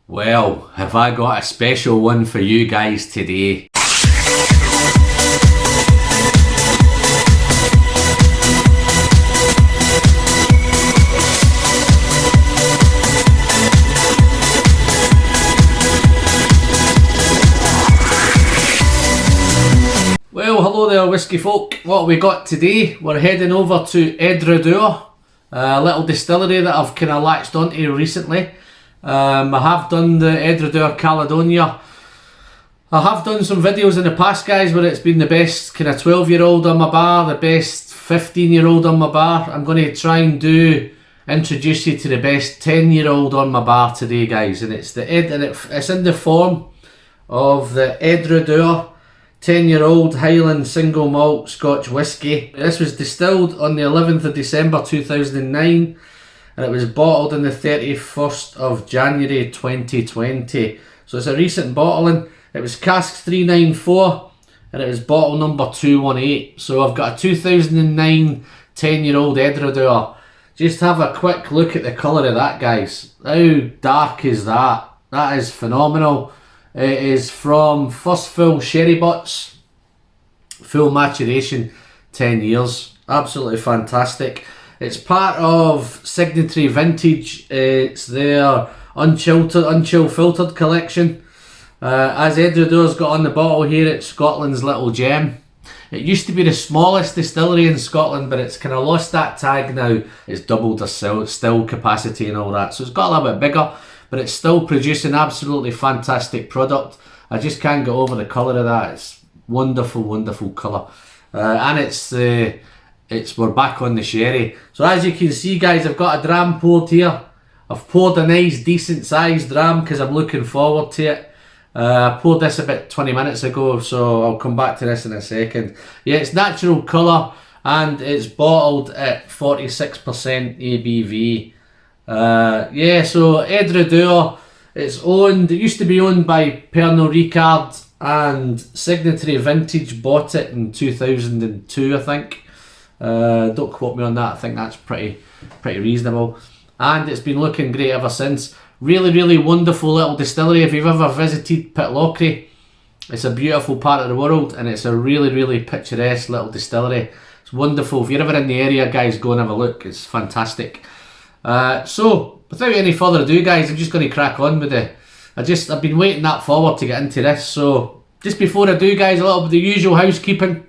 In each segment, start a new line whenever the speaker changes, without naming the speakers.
Well, have I got a special one for you guys today? Well, hello there whisky folk. What have we got today? We're heading over to Edradour, a little distillery that I've kind of latched onto recently. I have done the Edradour Caledonia. I have done some videos in the past, guys, where it's been the best kind of 12-year-old on my bar, the best 15-year-old on my bar. I'm going to try and introduce you to the best 10-year-old on my bar today, guys, and it's it's in the form of the Edradour 10-year-old Highland single malt Scotch whisky. This was distilled on the 11th of December 2009. And it was bottled on the 31st of January 2020. So it's a recent bottling. It was cask 394 and it was bottle number 218. So I've got a 2009 10-year-old Edradour. Just have a quick look at the colour of that, guys. How dark is that? That is phenomenal. It is from first full sherry butts. Full maturation, 10 years. Absolutely fantastic. It's part of Signatory Vintage. It's their unchill filtered collection. As Edradour's got on the bottle here, it's Scotland's little gem. It used to be the smallest distillery in Scotland, but it's kind of lost that tag now. It's doubled the still capacity and all that. So it's got a little bit bigger, but it's still producing absolutely fantastic product. I just can't get over the colour of that. It's wonderful, wonderful colour. And we're back on the sherry. So as you can see, guys, I've got a dram poured here. I've poured a nice decent sized dram because I'm looking forward to it. I poured this about 20 minutes ago, so I'll come back to this in a second. Yeah, it's natural colour and it's bottled at 46% ABV. Yeah, so Edradour, it used to be owned by Pernod Ricard, and Signatory Vintage bought it in 2002, I think. Don't quote me on that. I think that's pretty reasonable, and it's been looking great ever since. Really, really wonderful little distillery. If you've ever visited Pitlochry, it's a beautiful part of the world, and it's a really, really picturesque little distillery. It's wonderful. If you're ever in the area, guys, go and have a look. It's fantastic. So without any further ado, guys, I'm just going to crack on with it. I've been waiting that forward to get into this. So just before I do, guys, a little bit of the usual housekeeping.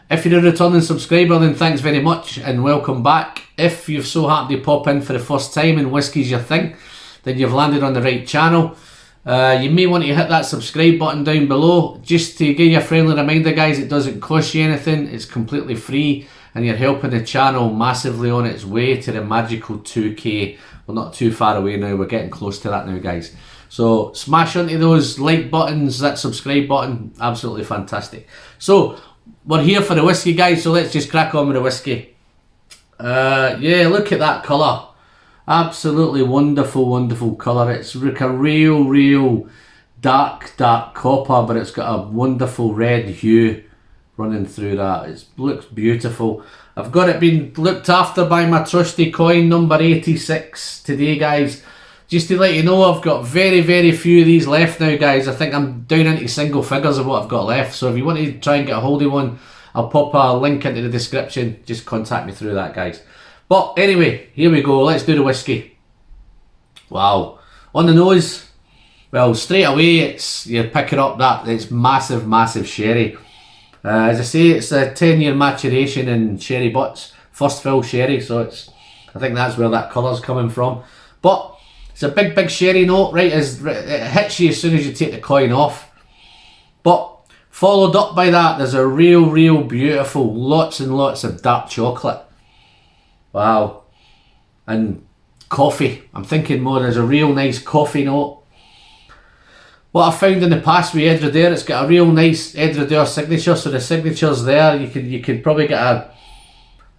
If you're a returning subscriber, then thanks very much and welcome back. If you've so happened to pop in for the first time and whisky's your thing, then you've landed on the right channel. You may want to hit that subscribe button down below. Just to give you a friendly reminder, guys, it doesn't cost you anything. It's completely free and you're helping the channel massively on its way to the magical 2K. We're not too far away now. We're getting close to that now, guys. So smash onto those like buttons, that subscribe button. Absolutely fantastic. So we're here for the whisky, guys, so let's just crack on with the whisky. Yeah, look at that colour. Absolutely wonderful, wonderful colour. It's like a real dark copper, but it's got a wonderful red hue running through that. It looks beautiful. I've got it being looked after by my trusty coin number 86 today, guys. Just to let you know, I've got very few of these left now, guys. I think I'm down into single figures of what I've got left. So if you want to try and get a hold of one, I'll pop a link into the description. Just contact me through that, guys. But anyway, here we go. Let's do the whisky. Wow. On the nose, well, straight away, you're picking up that it's massive sherry. As I say, it's a 10-year maturation in sherry butts. First fill sherry, so I think that's where that colour's coming from. But it's a big sherry note, right? It hits you as soon as you take the coin off. But followed up by that, there's a real beautiful, lots and lots of dark chocolate. Wow. And coffee. I'm thinking more, there's a real nice coffee note. What I've found in the past with Edradour, it's got a real nice Edradour signature, so the signature's there. You could probably get a...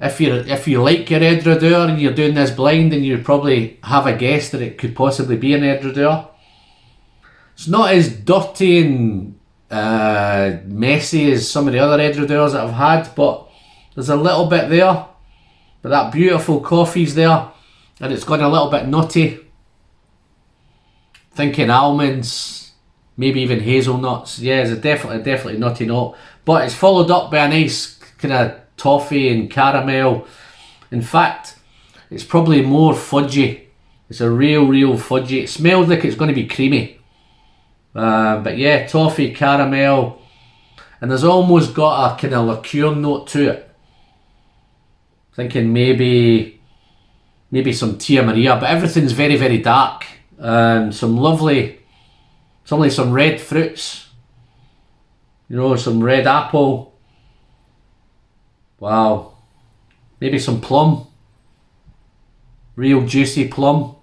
If you like your Edradour and you're doing this blind, then you probably have a guess that it could possibly be an Edradour. It's not as dirty and messy as some of the other Edradours that I've had, but there's a little bit there. But that beautiful coffee's there, and it's gone a little bit nutty. thinking almonds, maybe even hazelnuts. Yeah, it's a definitely nutty note. But it's followed up by a nice kind of toffee and caramel. In fact, it's probably more fudgy. It's a real fudgy. It smells like it's going to be creamy. But yeah, toffee, caramel, and there's almost got a kind of liqueur note to it. Thinking maybe some Tia Maria, but everything's very dark. Some red fruits. You know, some red apple. Wow. Maybe some plum. Real juicy plum.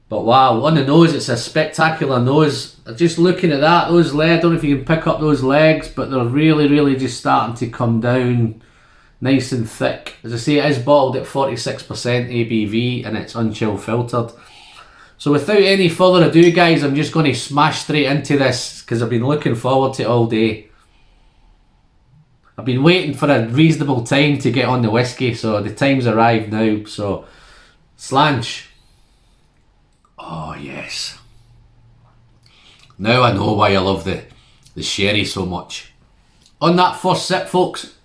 But wow, on the nose, it's a spectacular nose. Just looking at that, those legs, I don't know if you can pick up those legs, but they're really just starting to come down nice and thick. As I say, it is bottled at 46% ABV and it's unchill filtered. So without any further ado, guys, I'm just going to smash straight into this because I've been looking forward to it all day. I've been waiting for a reasonable time to get on the whiskey, so the time's arrived now. So, slanch. Oh yes. Now I know why I love the sherry so much. On that first sip, folks,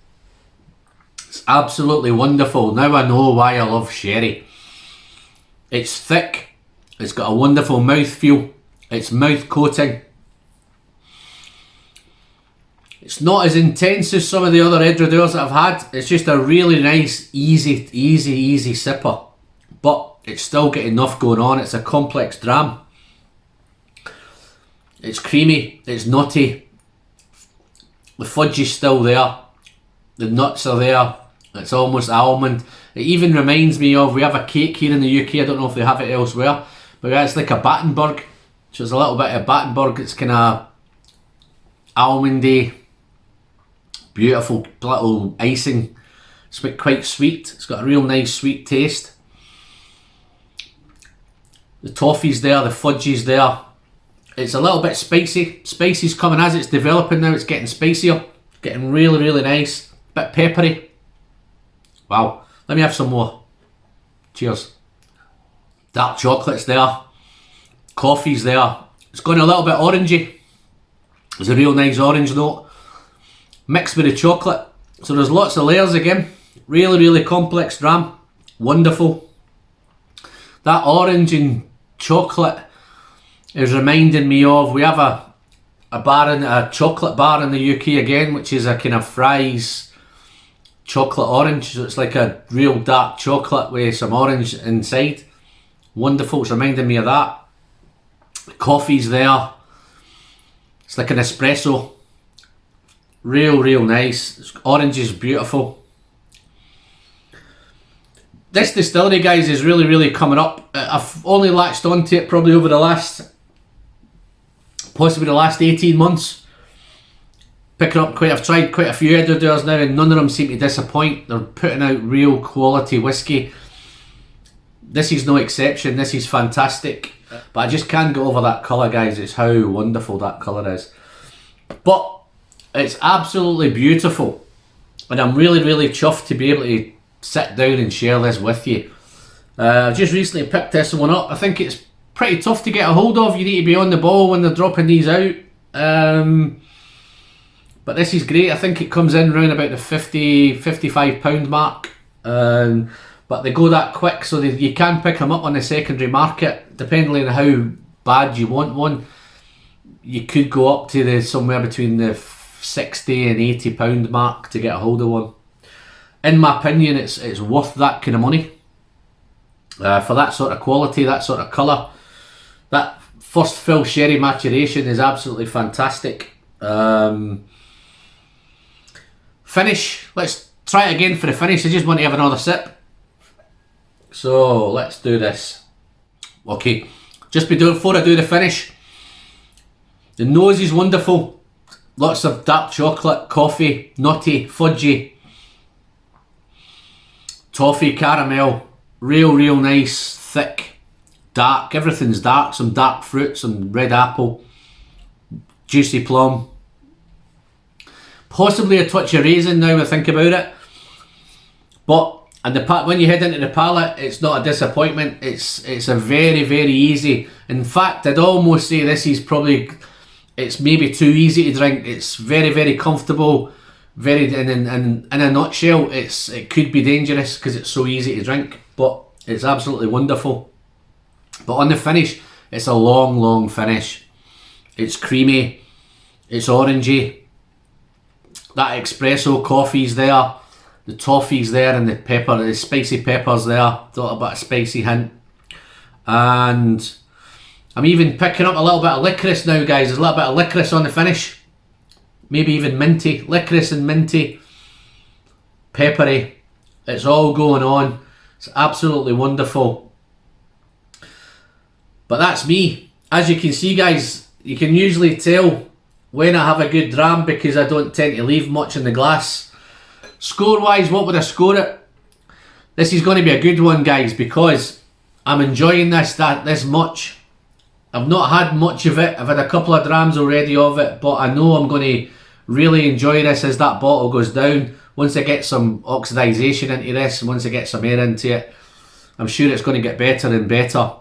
it's absolutely wonderful. Now I know why I love sherry. It's thick. It's got a wonderful mouthfeel. It's mouth coating. It's not as intense as some of the other Edradours that I've had. It's just a really nice, easy sipper. But it's still got enough going on. It's a complex dram. It's creamy. It's nutty. The fudge is still there. The nuts are there. It's almost almond. It even reminds me of, we have a cake here in the UK. I don't know if they have it elsewhere. But it's like a Battenberg. So it's a little bit of Battenberg. It's kind of almondy. Beautiful little icing. It's quite sweet. It's got a real nice sweet taste. The toffee's there, the fudgy's there. It's a little bit spicy. Spicy's coming as it's developing now. It's getting spicier. Getting really nice. Bit peppery. Wow. Let me have some more. Cheers. Dark chocolate's there. Coffee's there. It's gone a little bit orangey. There's a real nice orange note. Mixed with the chocolate. So there's lots of layers again. Really complex dram. Wonderful. That orange and chocolate is reminding me of, we have a chocolate bar in the UK again, which is a kind of Fry's chocolate orange. So it's like a real dark chocolate with some orange inside. Wonderful. It's reminding me of that. The coffee's there. It's like an espresso. Real nice. Orange is beautiful. This distillery, guys, is really coming up. I've only latched onto it probably over possibly the last 18 months. Picking up I've tried quite a few Edradours now and none of them seem to disappoint. They're putting out real quality whiskey. This is no exception. This is fantastic. But I just can't go over that colour, guys. It's how wonderful that colour is. But it's absolutely beautiful. And I'm really chuffed to be able to sit down and share this with you. I just recently picked this one up. I think it's pretty tough to get a hold of. You need to be on the ball when they're dropping these out. But this is great. I think it comes in around about the £55 mark. But they go that quick, so you can pick them up on the secondary market. Depending on how bad you want one, you could go up to somewhere between the £60 and £80 mark to get a hold of one. In my opinion, it's worth that kind of money. For that sort of quality, that sort of colour. That first fill sherry maturation is absolutely fantastic. Finish. Let's try it again for the finish. I just want to have another sip. So let's do this. Okay, just before I do the finish, the nose is wonderful. Lots of dark chocolate, coffee, nutty, fudgy, toffee, caramel. Real nice, thick, dark. Everything's dark. Some dark fruit, some red apple, juicy plum. Possibly a touch of raisin now I think about it. But when you head into the palate, it's not a disappointment. It's a very easy. In fact, I'd almost say this is probably, it's maybe too easy to drink. It's very, very comfortable. Very, in a nutshell, it could be dangerous because it's so easy to drink, but it's absolutely wonderful. But on the finish, it's a long, long finish. It's creamy, it's orangey. That espresso coffee's there, the toffee's there, and the pepper, the spicy pepper's there. A little bit of spicy hint. And I'm even picking up a little bit of licorice now, guys. There's a little bit of licorice on the finish. Maybe even minty. Licorice and minty. Peppery. It's all going on. It's absolutely wonderful. But that's me. As you can see, guys, you can usually tell when I have a good dram because I don't tend to leave much in the glass. Score-wise, what would I score it? This is going to be a good one, guys, because I'm enjoying this much. I've not had much of it. I've had a couple of drams already of it, but I know I'm going to really enjoy this as that bottle goes down. Once I get some oxidisation into this, once I get some air into it, I'm sure it's going to get better and better.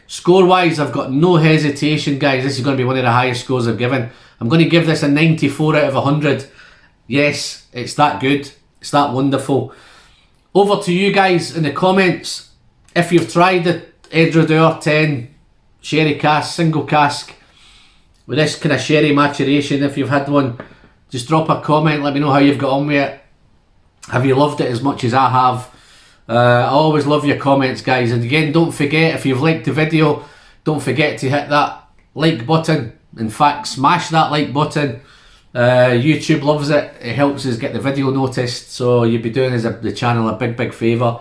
Score-wise, I've got no hesitation, guys. This is going to be one of the highest scores I've given. I'm going to give this a 94 out of 100. Yes, it's that good. It's that wonderful. Over to you guys in the comments. If you've tried the Edradour 10 sherry cask, single cask, with this kind of sherry maturation, if you've had one, just drop a comment. Let me know how you've got on with it. Have you loved it as much as I have? I always love your comments, guys. And again, don't forget, if you've liked the video, don't forget to hit that like button. In fact, smash that like button. YouTube loves it. It helps us get the video noticed, so you'd be doing us the channel a big favour.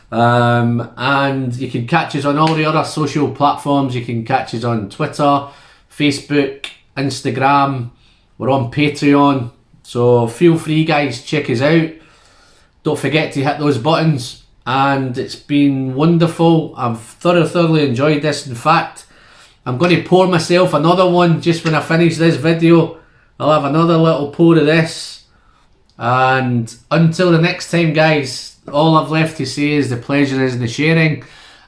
And you can catch us on all the other social platforms. You can catch us on Twitter, Facebook, Instagram. We're on Patreon, so feel free, guys, check us out. Don't forget to hit those buttons. And it's been wonderful. I've thoroughly enjoyed this. In fact, I'm going to pour myself another one just when I finish this video. I'll have another little pour of this. And until the next time, guys, all I've left to say is the pleasure is in the sharing.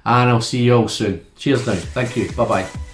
And I'll see you all soon. Cheers now. Thank you. Bye-bye.